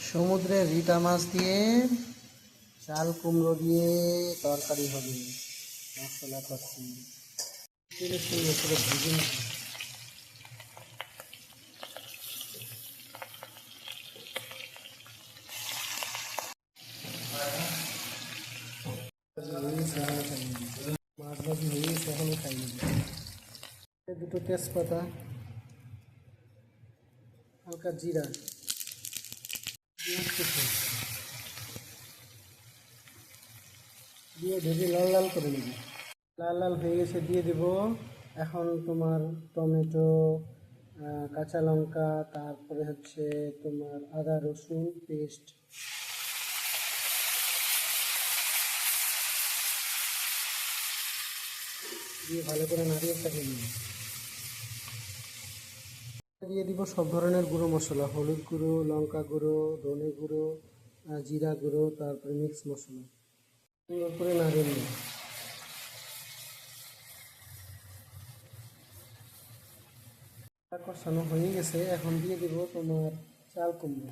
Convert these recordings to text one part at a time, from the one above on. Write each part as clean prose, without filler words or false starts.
সমুদ্রের রিটা মাছ দিয়ে চাল কুমড়ো দিয়ে তরকারি হবে। মশলা কষি তেলের সঙ্গে পুরো ভেজে নিতে মাছ ভাজি হয়ে গেছে, এখনই খাই নেবে। দুটো তেজপাতা, হালকা জিরা, পেঁয়াজ কুচি দিয়ে ভেজে লাল লাল করে নেবে। লাল লাল হয়ে গেছে, দিয়ে দেব এখন তোমার টমেটো, কাঁচা লঙ্কা, তারপরে হচ্ছে তোমার আদা রসুন পেস্ট দিয়ে ভালো করে নাড়িয়ে চালিয়ে নিই। দিয়ে দিব সব ধরনের গুঁড়ো মশলা, হলুদ গুঁড়ো, লঙ্কা গুঁড়ো, ধনে গুঁড়ো, জিরা গুঁড়ো, তারপরে মিক্স মশলা সুন্দর করে নাড়িয়ে নিই। কষানো হয়ে গেছে, এখন দিয়ে দিব তোমার চাল কুমড়ো।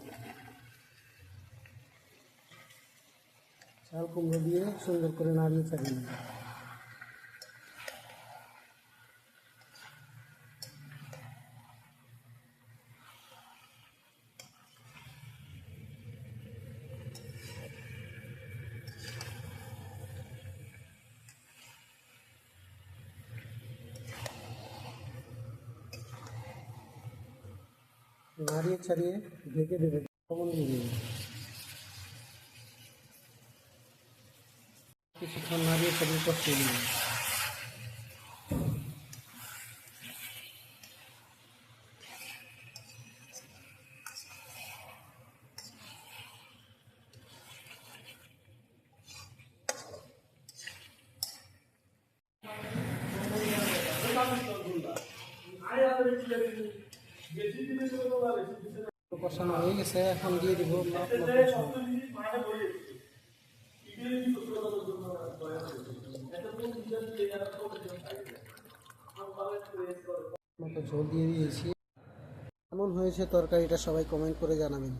চাল কুমড়ো দিয়ে সুন্দর করে নাড়িয়ে চালিয়ে নিই। নাড়িয়ে ছাড়িয়ে ঢেকে দেবে, লবণ দিয়ে দেবে। কিছুক্ষণ নাড়িয়ে ছাড়িয়ে কষিয়ে দেবে। কষানো হয়ে গেছে, এখন দিয়ে দিব মতো ঝোল দিয়ে দিয়েছি। কেমন হয়েছে তরকারিটা সবাই কমেন্ট করে জানাবেন।